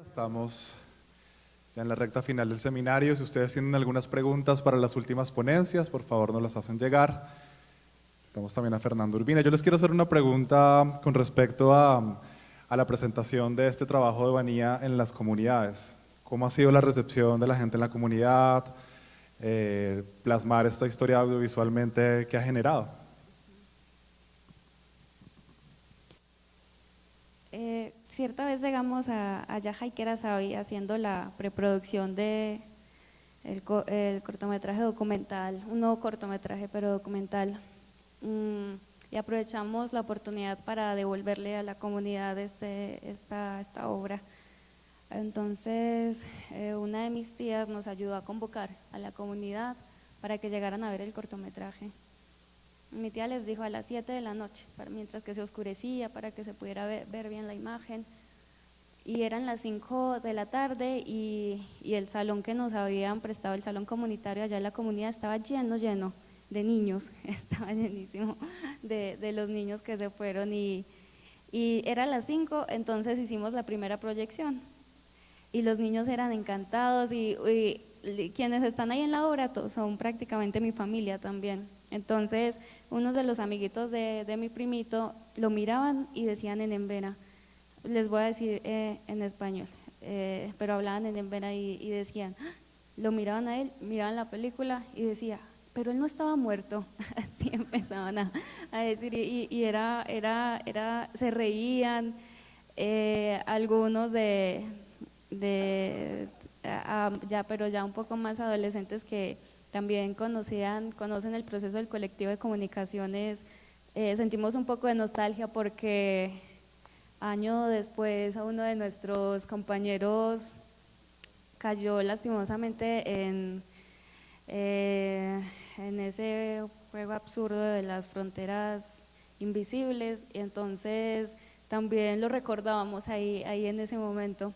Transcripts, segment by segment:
Estamos ya en la recta final del seminario. Si ustedes tienen algunas preguntas para las últimas ponencias, por favor nos las hacen llegar. Tenemos también a Fernando Urbina. Yo les quiero hacer una pregunta con respecto a la presentación de este trabajo de Vanía en las comunidades. ¿Cómo ha sido la recepción de la gente en la comunidad? Plasmar esta historia audiovisualmente que ha generado. Cierta vez llegamos a Yaja y Querasabi haciendo la preproducción de el cortometraje documental, un nuevo cortometraje pero documental, y aprovechamos la oportunidad para devolverle a la comunidad esta obra. Entonces una de mis tías nos ayudó a convocar a la comunidad para que llegaran a ver el cortometraje. Mi tía les dijo a las 7 de la noche, mientras que se oscurecía, para que se pudiera ver bien la imagen, y eran las 5 de la tarde y el salón que nos habían prestado, el salón comunitario allá en la comunidad, estaba lleno de niños, estaba llenísimo de los niños que se fueron y eran las 5, entonces hicimos la primera proyección y los niños eran encantados y quienes están ahí en la obra son prácticamente mi familia también. Entonces, unos de los amiguitos de mi primito lo miraban y decían en embera, les voy a decir en español, pero hablaban en embera y decían, lo miraban a él, miraban la película y decía, pero él no estaba muerto, así empezaban a decir y se reían, algunos pero ya un poco más adolescentes que también conocen el proceso del colectivo de comunicaciones. Sentimos un poco de nostalgia porque año después a uno de nuestros compañeros cayó lastimosamente en ese juego absurdo de las fronteras invisibles, y entonces también lo recordábamos ahí en ese momento.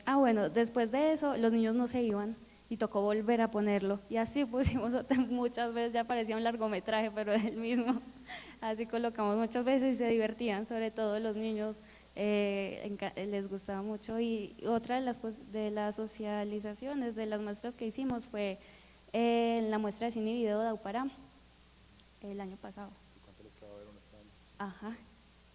Bueno, después de eso los niños no se iban y tocó volver a ponerlo y así pusimos muchas veces, ya parecía un largometraje pero del mismo, así colocamos muchas veces y se divertían, sobre todo los niños, les gustaba mucho. Y otra de las socializaciones, de las muestras que hicimos fue en la muestra de cine y video de Aupará el año pasado. ¿Cuánto les quedó ver un stand? Ajá.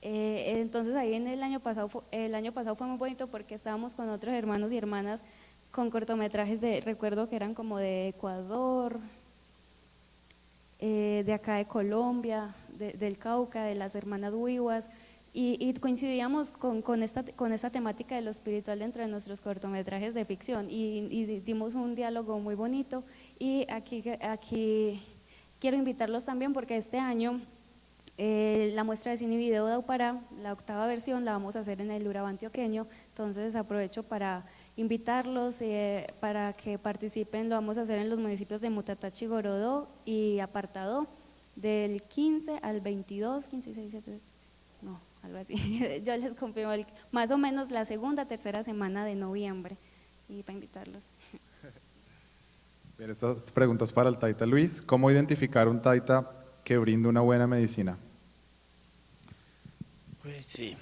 Entonces ahí el año pasado fue muy bonito porque estábamos con otros hermanos y hermanas con cortometrajes recuerdo que eran como de Ecuador, de acá de Colombia, del Cauca, de las hermanas Huihuas, y coincidíamos con esta temática de lo espiritual dentro de nuestros cortometrajes de ficción y dimos un diálogo muy bonito. Y aquí quiero invitarlos también porque este año la muestra de cine y video de Aupará, la 8ª versión, la vamos a hacer en el Urabá antioqueño, entonces aprovecho para invitarlos para que participen. Lo vamos a hacer en los municipios de Mutatá, Gorodó y Apartadó, del 15 al 22, 15, 16, 17, no, algo así, yo les confirmo, más o menos la segunda, tercera semana de noviembre, y para invitarlos. Bien, estas preguntas para el Taita Luis. ¿Cómo identificar un Taita que brinda una buena medicina? Pues sí,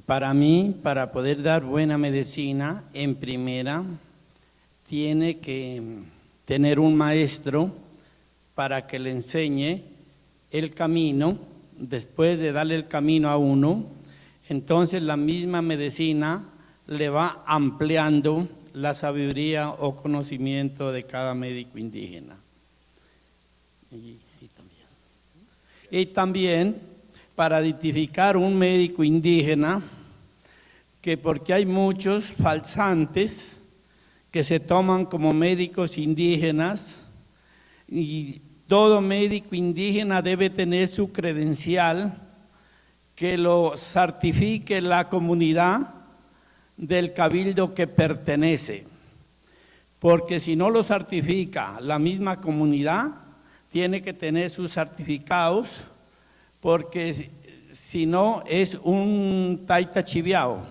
para mí, para poder dar buena medicina, en primera, tiene que tener un maestro para que le enseñe el camino. Después de darle el camino a uno, entonces la misma medicina le va ampliando la sabiduría o conocimiento de cada médico indígena. Y también para identificar un médico indígena, que porque hay muchos falsantes que se toman como médicos indígenas, y todo médico indígena debe tener su credencial que lo certifique la comunidad del cabildo que pertenece, porque si no lo certifica la misma comunidad, tiene que tener sus certificados, porque si no es un taita chiviao.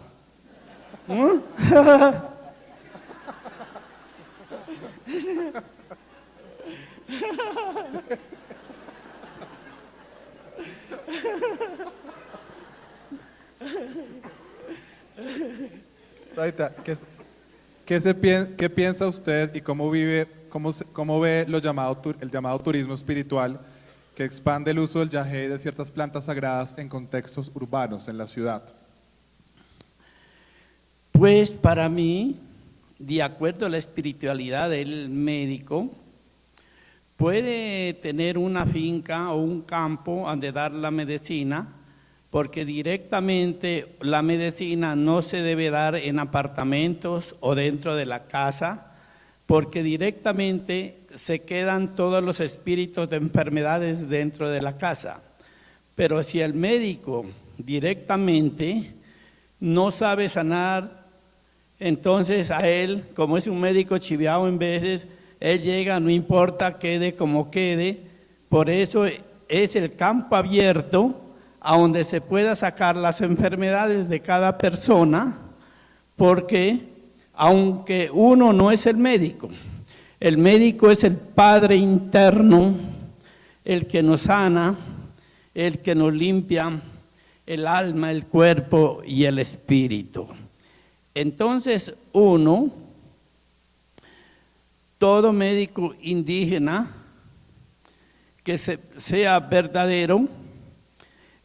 Taita, ¿qué piensa usted y cómo vive, cómo ve el llamado turismo espiritual que expande el uso del yagé y de ciertas plantas sagradas en contextos urbanos en la ciudad? Pues para mí, de acuerdo a la espiritualidad del médico, puede tener una finca o un campo donde dar la medicina, porque directamente la medicina no se debe dar en apartamentos o dentro de la casa, porque directamente se quedan todos los espíritus de enfermedades dentro de la casa. Pero si el médico directamente no sabe sanar, entonces a él, como es un médico chiviao en veces, él llega, no importa, quede como quede. Por eso es el campo abierto a donde se pueda sacar las enfermedades de cada persona, porque aunque uno no es el médico es el Padre interno, el que nos sana, el que nos limpia el alma, el cuerpo y el espíritu. Entonces todo médico indígena que sea verdadero,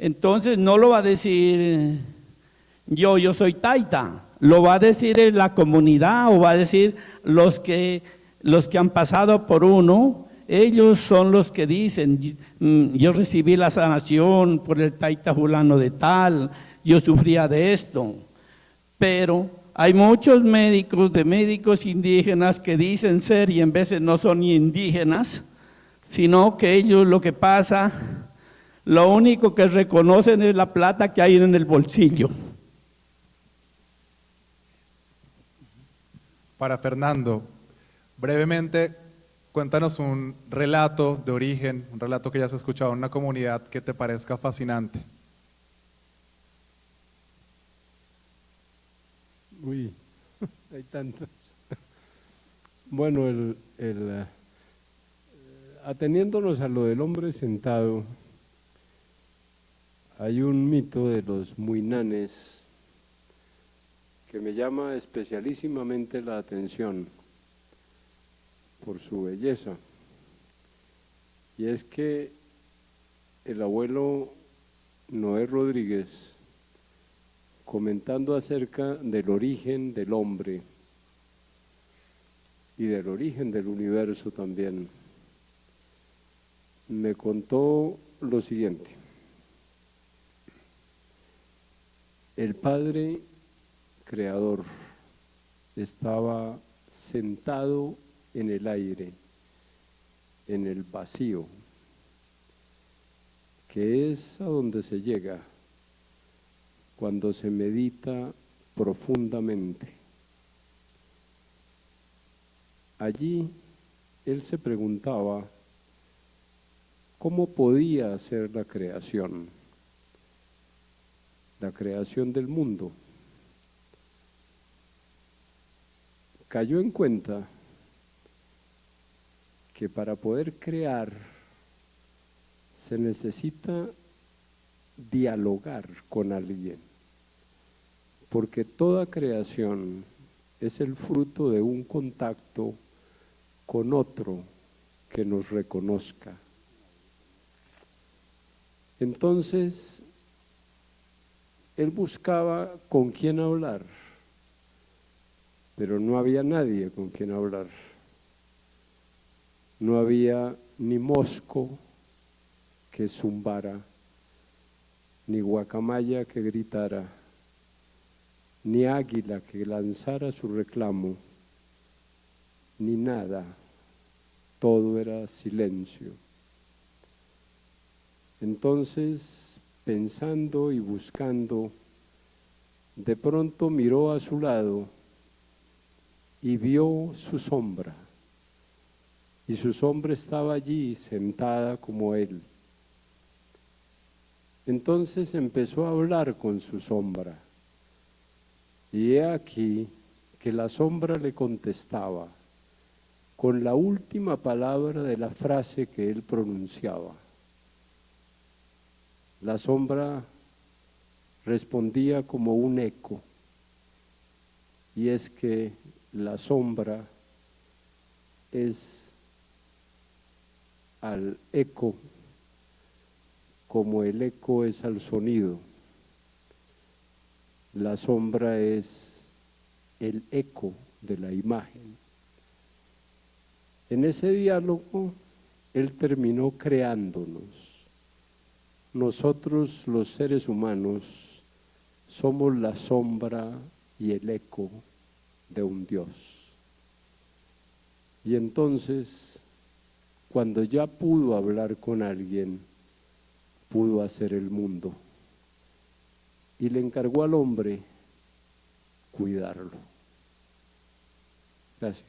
entonces no lo va a decir yo soy taita, lo va a decir en la comunidad o va a decir los que han pasado por ellos son los que dicen, yo recibí la sanación por el taita fulano de tal, yo sufría de esto, pero hay muchos médicos indígenas que dicen ser y en veces no son indígenas, sino que ellos lo que pasa, lo único que reconocen es la plata que hay en el bolsillo. Para Fernando, brevemente, cuéntanos un relato de origen, un relato que ya has escuchado en una comunidad que te parezca fascinante. Uy, hay tantos. Bueno, ateniéndonos a lo del hombre sentado, hay un mito de los muinanes que me llama especialísimamente la atención por su belleza, y es que el abuelo Noé Rodríguez, comentando acerca del origen del hombre y del origen del universo también, me contó lo siguiente. El Padre Creador estaba sentado en el aire, en el vacío, que es a donde se llega cuando se medita profundamente. Allí él se preguntaba cómo podía ser la creación del mundo. Cayó en cuenta que para poder crear se necesita dialogar con alguien, porque toda creación es el fruto de un contacto con otro que nos reconozca. Entonces, él buscaba con quién hablar, pero no había nadie con quien hablar. No había ni mosco que zumbara, ni guacamaya que gritara, ni águila que lanzara su reclamo, ni nada. Todo era silencio. Entonces, pensando y buscando, de pronto miró a su lado y vio su sombra. Y su sombra estaba allí, sentada como él. Entonces empezó a hablar con su sombra. Y he aquí que la sombra le contestaba con la última palabra de la frase que él pronunciaba. La sombra respondía como un eco. y es que la sombra es al eco como el eco es al sonido. La sombra es el eco de la imagen. En ese diálogo, él terminó creándonos. Nosotros, los seres humanos, somos la sombra y el eco de un Dios. Y entonces, cuando ya pudo hablar con alguien, pudo hacer el mundo. Y le encargó al hombre cuidarlo. Gracias.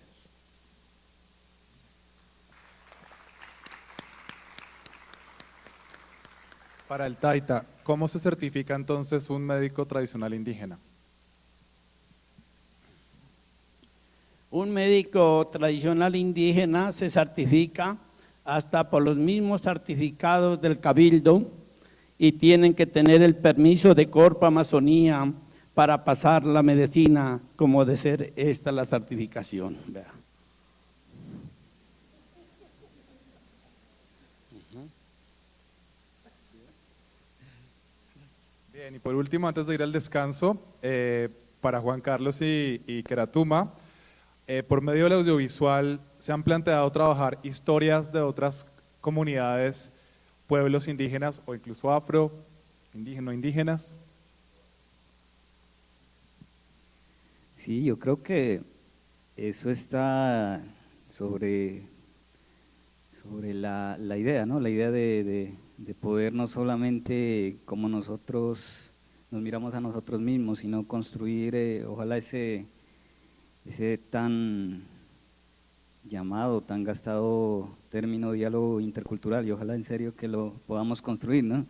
Para el Taita, ¿cómo se certifica entonces un médico tradicional indígena? Un médico tradicional indígena se certifica hasta por los mismos certificados del Cabildo y tienen que tener el permiso de Corpo Amazonía para pasar la medicina, como de ser esta la certificación. Vea. Bien, y por último, antes de ir al descanso, para Juan Carlos y Keratuma, por medio del audiovisual se han planteado trabajar historias de otras comunidades, pueblos indígenas o incluso afro, no indígenas. Sí, yo creo que eso está sobre la idea, ¿no? La idea de poder no solamente como nosotros nos miramos a nosotros mismos, sino construir, ojalá ese tan llamado, tan gastado término diálogo intercultural, y ojalá en serio que lo podamos construir, ¿no?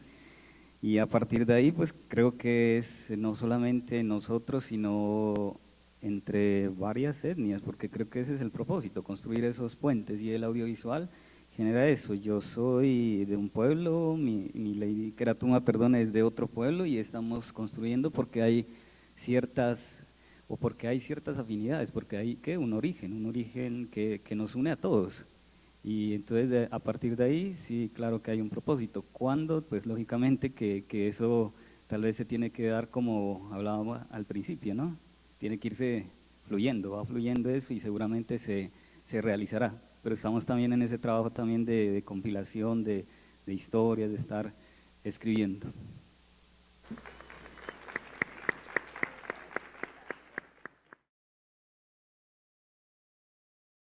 Y a partir de ahí, pues creo que es no solamente nosotros, sino entre varias etnias, porque creo que ese es el propósito, construir esos puentes, y el audiovisual genera eso. Yo soy de un pueblo, mi Lady Keratuma, perdón, es de otro pueblo, y estamos construyendo porque hay ciertas afinidades, porque hay un origen que nos une a todos. Y entonces a partir de ahí, sí, claro que hay un propósito. ¿Cuándo? Pues lógicamente que eso tal vez se tiene que dar como hablábamos al principio, ¿no? Tiene que irse fluyendo, va fluyendo eso y seguramente se realizará. Pero estamos también en ese trabajo también de compilación, de historias, de estar escribiendo.